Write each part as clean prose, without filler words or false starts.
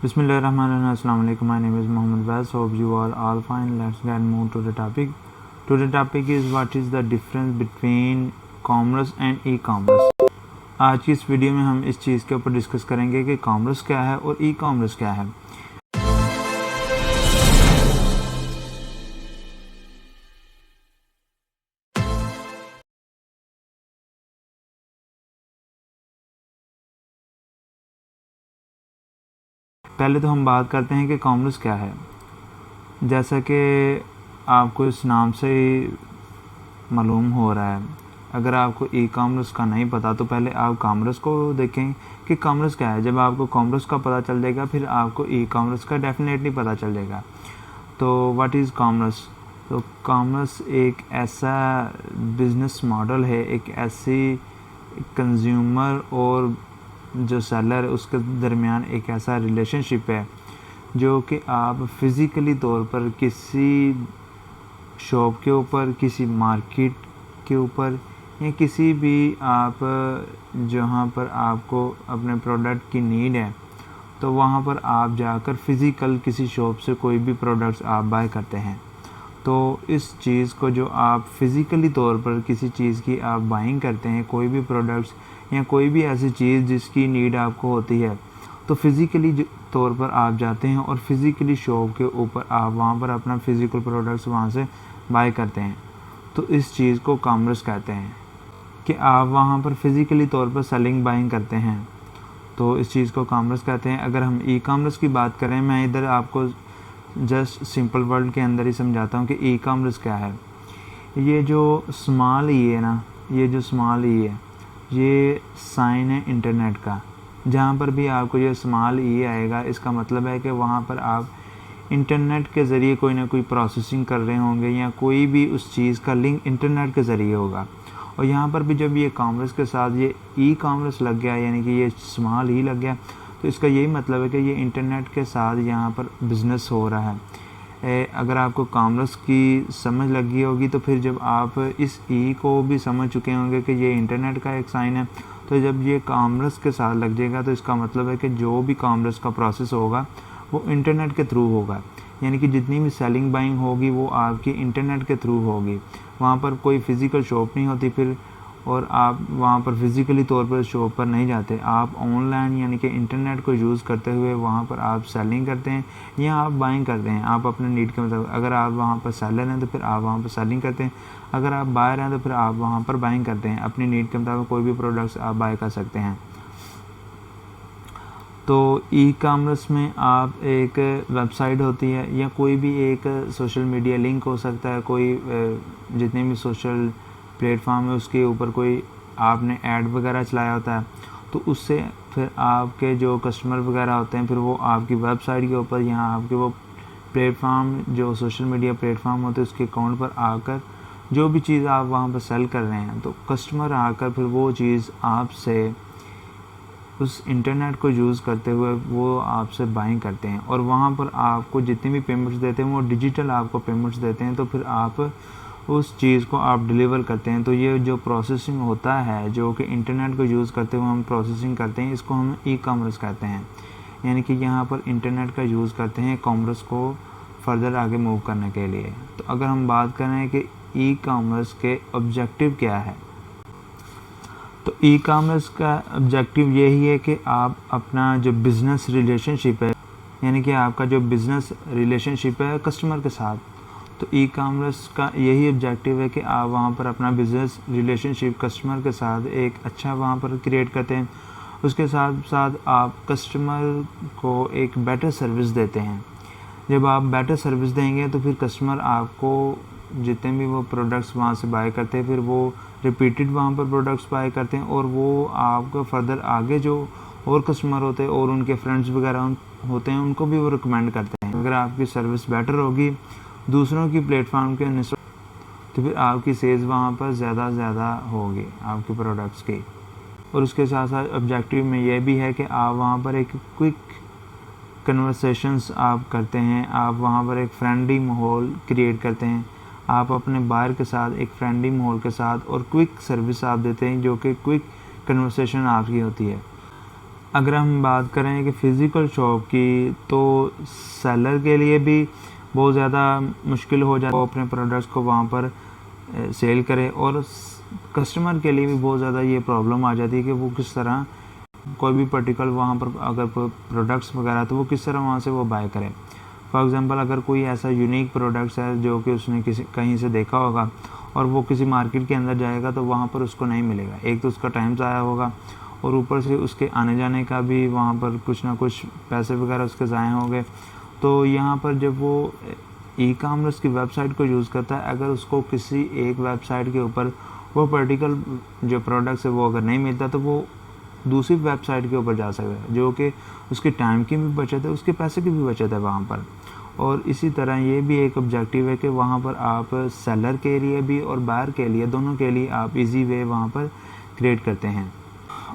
Bismillahirrahmanirrahim. Assalamu alaikum. My name is Mohammed Baz. Hope you are all fine. Let's get move to the topic. Today's topic is what is the difference between commerce and e-commerce. आज की इस video में हम इस चीज़ के ऊपर discuss करेंगे कि कॉमर्स क्या है और ई कॉमर्स क्या है। पहले तो हम बात करते हैं कि कॉमर्स क्या है। जैसा कि आपको इस नाम से ही मालूम हो रहा है, अगर आपको ई कॉमर्स का नहीं पता तो पहले आप कॉमर्स को देखें कि कॉमर्स क्या है। जब आपको कॉमर्स का पता चल जाएगा फिर आपको ई कॉमर्स का डेफिनेटली पता चल जाएगा। तो व्हाट इज़ कॉमर्स? तो कॉमर्स एक ऐसा बिज़नेस मॉडल है, एक ऐसी कंज्यूमर और जो सेलर है उसके दरमियान एक ऐसा रिलेशनशिप है जो कि आप फिज़िकली तौर पर किसी शॉप के ऊपर, किसी मार्केट के ऊपर या किसी भी आप जहाँ पर आपको अपने प्रोडक्ट की नीड है तो वहाँ पर आप जाकर फ़िज़िकल किसी शॉप से कोई भी प्रोडक्ट्स आप बाय करते हैं। तो इस चीज़ को जो आप फ़िज़िकली तौर पर किसी चीज़ की आप बाइंग करते हैं, कोई भी प्रोडक्ट्स या कोई भी ऐसी चीज़ जिसकी नीड आपको होती है, तो फ़िज़िकली तौर पर आप जाते हैं और फिज़िकली शॉप के ऊपर आप वहाँ पर अपना फ़िज़िकल प्रोडक्ट्स वहाँ से बाय करते हैं। तो इस चीज़ को कॉमर्स कहते हैं कि आप वहाँ पर फ़िज़िकली तौर पर सेलिंग बाइंग करते हैं, तो इस चीज़ को कॉमर्स कहते हैं। अगर हम ई कॉमर्स की बात करें, मैं इधर आपको जस्ट सिंपल वर्ड के अंदर ही समझाता हूँ कि ई कॉमर्स क्या है। ये जो स्मॉल ई है ना, ये जो स्मॉल ई है ये साइन है इंटरनेट का। जहाँ पर भी आपको ये स्मॉल ई आएगा इसका मतलब है कि वहाँ पर आप इंटरनेट के ज़रिए कोई ना कोई प्रोसेसिंग कर रहे होंगे या कोई भी उस चीज़ का लिंक इंटरनेट के ज़रिए होगा। और यहाँ पर भी जब ये कॉमर्स के साथ ये ई कॉमर्स लग गया, यानी कि ये स्मॉल ई लग गया, तो इसका यही मतलब है कि ये इंटरनेट के साथ यहाँ पर बिज़नेस हो रहा है। अगर आपको कॉमर्स की समझ लगी होगी तो फिर जब आप इस ई को भी समझ चुके होंगे कि ये इंटरनेट का एक साइन है, तो जब ये कॉमर्स के साथ लग जाएगा तो इसका मतलब है कि जो भी कॉमर्स का प्रोसेस होगा वो इंटरनेट के थ्रू होगा। यानी कि जितनी भी सेलिंग बाइंग होगी वो आपकी इंटरनेट के थ्रू होगी। वहाँ पर कोई फ़िज़िकल शॉप नहीं होती फिर, और आप वहाँ पर फ़िज़िकली तौर पर शॉप पर नहीं जाते, आप ऑनलाइन यानी कि इंटरनेट को यूज़ करते हुए वहाँ पर आप सेलिंग करते हैं या आप बाइंग करते हैं। आप अपने नीड के मतलब, अगर आप वहाँ पर सेलर हैं तो फिर आप वहाँ पर सेलिंग करते हैं, अगर आप बायर हैं तो फिर आप वहाँ पर बाइंग करते हैं। अपनी नीड के मुताबिक कोई भी प्रोडक्ट्स आप बाय कर सकते हैं। तो ई कॉमर्स में आप एक वेबसाइट होती है या कोई भी एक सोशल मीडिया लिंक हो सकता है, कोई जितने भी सोशल प्लेटफॉर्म है उसके ऊपर कोई आपने ऐड वगैरह चलाया होता है, तो उससे फिर आपके जो कस्टमर वगैरह होते हैं फिर वो आपकी वेबसाइट के ऊपर यहाँ आपके वो प्लेटफॉर्म जो सोशल मीडिया प्लेटफॉर्म होते हैं उसके अकाउंट पर आकर जो भी चीज़ आप वहाँ पर सेल कर रहे हैं तो कस्टमर आकर फिर वो चीज़ आपसे उस इंटरनेट को यूज़ करते हुए वो आपसे बाइंग करते हैं और वहाँ पर आपको जितनी भी पेमेंट्स देते हैं वो डिजिटल आपको पेमेंट्स देते हैं। तो फिर आप उस चीज़ को आप डिलीवर करते हैं। तो ये जो प्रोसेसिंग होता है जो कि इंटरनेट को यूज़ करते हुए हम प्रोसेसिंग करते हैं, इसको हम ई कॉमर्स कहते हैं। यानी कि यहाँ पर इंटरनेट का यूज़ करते हैं कॉमर्स को फर्दर आगे मूव करने के लिए। तो अगर हम बात करें कि ई कॉमर्स के ऑब्जेक्टिव क्या है, तो ई कॉमर्स का ऑब्जेक्टिव यही है कि आप अपना जो बिज़नेस रिलेशनशिप है, यानी कि आपका जो बिज़नेस रिलेशनशिप है कस्टमर के साथ, तो ई कॉमर्स का यही ऑब्जेक्टिव है कि आप वहाँ पर अपना बिज़नेस रिलेशनशिप कस्टमर के साथ एक अच्छा वहाँ पर क्रिएट करते हैं। उसके साथ साथ आप कस्टमर को एक बेटर सर्विस देते हैं। जब आप बेटर सर्विस देंगे तो फिर कस्टमर आपको जितने भी वो प्रोडक्ट्स वहाँ से बाय करते हैं फिर वो रिपीटेड वहाँ पर प्रोडक्ट्स बाय करते हैं और वो आपको फर्दर आगे जो और कस्टमर होते हैं और उनके फ्रेंड्स वगैरह होते हैं उनको भी वो रिकमेंड करते हैं। अगर आपकी सर्विस बेटर होगी दूसरों की प्लेटफॉर्म के निस्बत तो फिर आपकी सेल्स वहाँ पर ज़्यादा होगी आपके प्रोडक्ट्स की। और उसके साथ साथ ऑब्जेक्टिव में यह भी है कि आप वहाँ पर एक क्विक कन्वर्सेशंस आप करते हैं, आप वहाँ पर एक फ्रेंडली माहौल क्रिएट करते हैं, आप अपने बायर के साथ एक फ्रेंडली माहौल के साथ और क्विक सर्विस आप देते हैं जो कि क्विक कन्वर्सेशन आपकी होती है। अगर हम बात करें कि फ़िज़िकल शॉप की, तो सेलर के लिए भी बहुत ज़्यादा मुश्किल हो जाता है वो अपने प्रोडक्ट्स को वहाँ पर सेल करे, और कस्टमर के लिए भी बहुत ज़्यादा ये प्रॉब्लम आ जाती है कि वो किस तरह कोई भी पर्टिकुलर वहाँ पर अगर प्रोडक्ट्स वगैरह तो वो किस तरह वहाँ से वो बाय करें। फॉर एग्ज़ाम्पल अगर कोई ऐसा यूनिक प्रोडक्ट्स है जो कि उसने कहीं से देखा होगा और वो किसी मार्केट के अंदर जाएगा तो वहाँ पर उसको नहीं मिलेगा। एक तो उसका टाइम ज़ाया होगा और ऊपर से उसके आने जाने का भी वहाँ पर कुछ ना कुछ पैसे वगैरह उसके ज़ाया हो गए। तो यहाँ पर जब वो ई कॉमर्स की वेबसाइट को यूज़ करता है, अगर उसको किसी एक वेबसाइट के ऊपर वो पर्टिकुलर जो प्रोडक्ट्स है वो अगर नहीं मिलता तो वो दूसरी वेबसाइट के ऊपर जा सकता है, जो कि उसके टाइम की भी बचत है, उसके पैसे की भी बचत है वहाँ पर। और इसी तरह ये भी एक ऑब्जेक्टिव है कि वहाँ पर आप सेलर के लिए भी और बायर के लिए, दोनों के लिए आप इजी वे वहाँ पर क्रिएट करते हैं।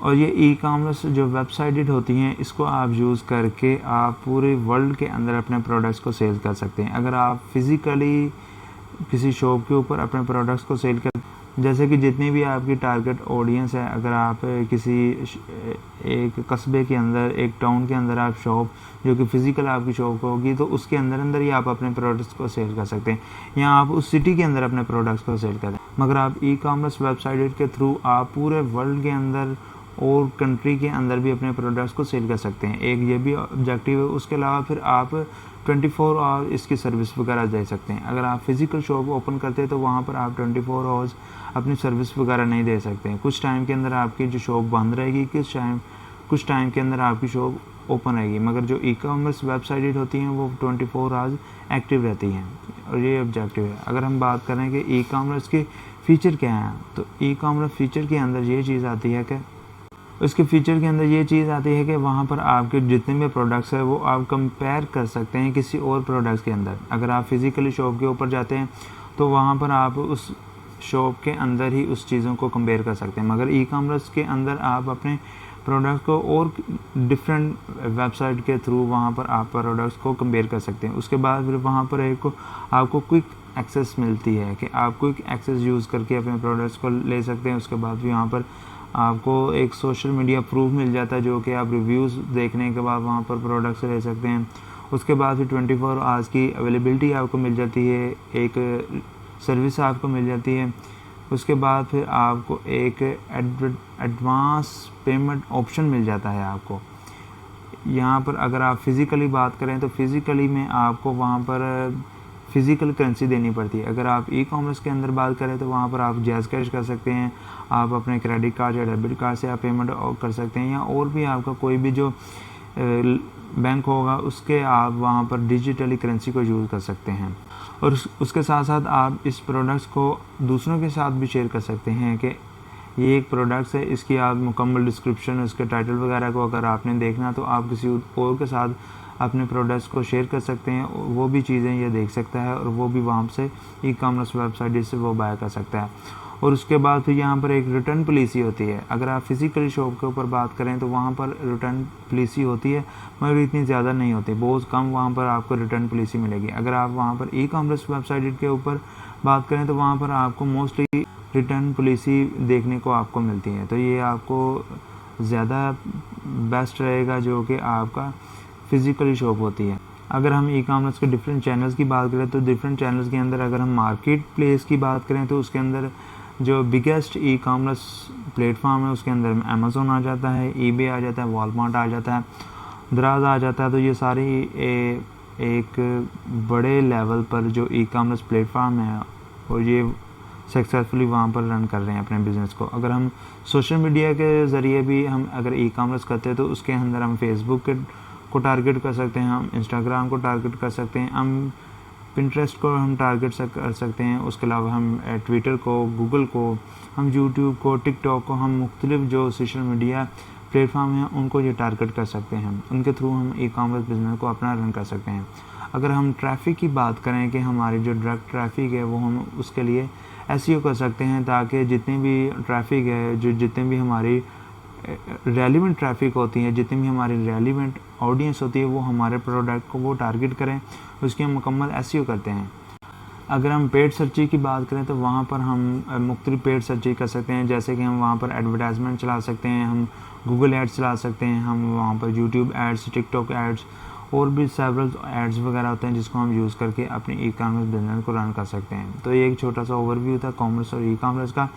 और ये ई कॉमर्स जो वेबसाइटेड होती हैं, इसको आप यूज़ करके आप पूरे वर्ल्ड के अंदर अपने प्रोडक्ट्स को सेल कर सकते हैं। अगर आप फिज़िकली किसी शॉप के ऊपर अपने प्रोडक्ट्स को सेल कर, जैसे कि जितनी भी आपकी टारगेट ऑडियंस है, अगर आप किसी एक कस्बे के अंदर, एक टाउन के अंदर आप शॉप जो कि फ़िज़िकल आपकी शॉप होगी, तो उसके अंदर ही आप अपने प्रोडक्ट्स को सेल कर सकते हैं, या आप उस सिटी के अंदर अपने प्रोडक्ट्स को सेल करें। मगर आप ई कॉमर्स वेबसाइट के थ्रू आप पूरे वर्ल्ड के अंदर और कंट्री के अंदर भी अपने प्रोडक्ट्स को सेल कर सकते हैं। एक ये भी ऑब्जेक्टिव है। उसके अलावा फिर आप 24 आवर इसकी सर्विस वगैरह दे सकते हैं। अगर आप फिज़िकल शॉप ओपन करते हैं तो वहाँ पर आप 24 आवर्स अपनी सर्विस वगैरह नहीं दे सकते हैं। कुछ टाइम के अंदर आपकी जो शॉप बंद रहेगी, कुछ टाइम के अंदर आपकी शॉप ओपन रहेगी। मगर जो ई कॉमर्स वेबसाइट होती हैं वो 24 आवर्स एक्टिव रहती हैं, और ये ऑब्जेक्टिव है। अगर हम बात करें कि ई कॉमर्स के फ़ीचर क्या हैं, तो ई कॉमर्स फ़ीचर के अंदर ये चीज़ आती है कि उसके फ़ीचर के अंदर ये चीज़ आती है कि वहाँ पर आपके जितने भी प्रोडक्ट्स हैं वो आप कंपेयर कर सकते हैं किसी और प्रोडक्ट्स के अंदर। अगर आप फिज़िकली शॉप के ऊपर जाते हैं तो वहाँ पर आप उस शॉप के अंदर ही उस चीज़ों को कंपेयर कर सकते हैं। मगर ई कॉमर्स के अंदर आप अपने प्रोडक्ट को और डिफरेंट वेबसाइट के थ्रू वहाँ पर आप प्रोडक्ट्स को कंपेयर कर सकते हैं। उसके बाद फिर वहाँ पर आपको क्विक एक्सेस मिलती है कि आप क्विक एक्सेस यूज़ करके अपने प्रोडक्ट्स को ले सकते हैं। उसके बाद भी यहाँ पर आपको एक सोशल मीडिया प्रूफ मिल जाता है, जो कि आप रिव्यूज़ देखने के बाद वहाँ पर प्रोडक्ट्स ले सकते हैं। उसके बाद फिर 24 आवर्स की अवेलेबिलिटी आपको मिल जाती है, एक सर्विस आपको मिल जाती है। उसके बाद फिर आपको एक एडवांस पेमेंट ऑप्शन मिल जाता है आपको। यहाँ पर अगर आप फ़िज़िकली बात करें तो फ़िज़िकली में आपको वहाँ पर फ़िज़िकल करेंसी देनी पड़ती है। अगर आप ई कॉमर्स के अंदर बात करें तो वहाँ पर आप जैज़ कैश कर सकते हैं, आप अपने क्रेडिट कार्ड या डेबिट कार्ड से आप पेमेंट कर सकते हैं, या और भी आपका कोई भी जो बैंक होगा उसके आप वहाँ पर डिजिटली करेंसी को यूज़ कर सकते हैं। और उसके साथ साथ आप इस प्रोडक्ट्स को दूसरों के साथ भी शेयर कर सकते हैं कि ये एक प्रोडक्ट्स है, इसकी आप मुकम्मल डिस्क्रिप्शन, उसके टाइटल वगैरह को अगर आपने देखना तो आप किसी और के साथ अपने प्रोडक्ट्स को शेयर कर सकते हैं। वो भी चीज़ें ये देख सकता है और वो भी वहाँ से ई कॉमर्स वेबसाइट जिससे वो बाय कर सकता है। और उसके बाद फिर यहाँ पर एक रिटर्न पॉलिसी होती है। अगर आप फिज़िकली शॉप के ऊपर बात करें तो वहाँ पर रिटर्न पॉलिसी होती है, मगर इतनी ज़्यादा नहीं होती, बहुत कम वहाँ पर आपको रिटर्न पॉलिसी मिलेगी। अगर आप वहाँ पर ई कॉमर्स वेबसाइट के ऊपर बात करें तो वहाँ पर आपको मोस्टली रिटर्न पॉलिसी देखने को आपको मिलती है। तो ये आपको ज़्यादा बेस्ट रहेगा जो कि आपका फ़िज़िकली शॉप होती है। अगर हम ई कॉमर्स के डिफरेंट चैनल्स की बात करें तो डिफरेंट चैनल्स के अंदर अगर हम मार्केट प्लेस की बात करें तो उसके अंदर जो बिगेस्ट ई कॉमर्स प्लेटफॉर्म है उसके अंदर अमेज़न आ जाता है, ईबे आ जाता है, वॉलमार्ट आ जाता है, दराज आ जाता है। तो ये सारी एक बड़े लेवल पर जो ई कॉमर्स प्लेटफॉर्म है और ये सक्सेसफुली वहाँ पर रन कर रहे हैं अपने बिज़नेस को। अगर हम सोशल मीडिया के ज़रिए भी हम अगर ई कॉमर्स करते हैं तो उसके अंदर हम फेसबुक को टारगेट कर सकते हैं, हम इंस्टाग्राम को टारगेट कर सकते हैं, हम पिंटरेस्ट को हम टारगेट कर सकते हैं। उसके अलावा हम ट्विटर को, गूगल को, हम यूट्यूब को, टिकटॉक को, हम मुख्तलिफ जो सोशल मीडिया प्लेटफॉर्म हैं उनको ये टारगेट कर सकते हैं। उनके थ्रू हम ई कॉमर्स बिज़नेस को अपना रन कर सकते हैं। अगर हम ट्रैफ़िक की बात करें कि हमारी जो डायरेक्ट ट्रैफ़िक है वो हम उसके लिए एसईओ कर सकते हैं, ताकि जितनी भी ट्रैफ़िक है, जितने भी हमारी रेलिवेंट ट्रैफ़िक होती है, जितनी भी हमारी रेलिवेंट ऑडियंस होती है वो हमारे प्रोडक्ट को वो टारगेट करें, उसकी हम मुकम्मल एसईओ करते हैं। अगर हम पेड सर्चिंग की बात करें तो वहाँ पर हम मुख्तलिफ पेड सर्चिंग कर सकते हैं, जैसे कि हम वहाँ पर एडवर्टाइजमेंट चला सकते हैं, हम गूगल एड्स चला सकते हैं, हम वहाँ पर यूट्यूब एड्स, टिकटॉक एड्स और भी सेवरल एड्स वगैरह होते हैं जिसको हम यूज़ करके अपनी ई कॉमर्स बिजनेस को रन कर सकते हैं। तो ये एक छोटा सा ओवरव्यू था कॉमर्स और ई कॉमर्स का,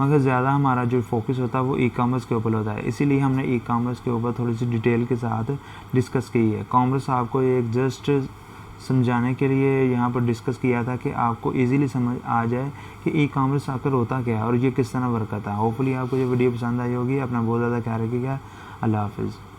मगर ज़्यादा हमारा जो फोकस होता है वो ई कॉमर्स के ऊपर होता है, इसीलिए हमने ई कॉमर्स के ऊपर थोड़ी सी डिटेल के साथ डिस्कस की है। कॉमर्स आपको एक जस्ट समझाने के लिए यहाँ पर डिस्कस किया था कि आपको इजीली समझ आ जाए कि ई कॉमर्स आकर होता क्या है और ये किस तरह वर्क करता है। होपफुली आपको ये वीडियो पसंद आई होगी। अपना बहुत ज़्यादा ख्याल रखिएगा। अल्लाह हाफिज़।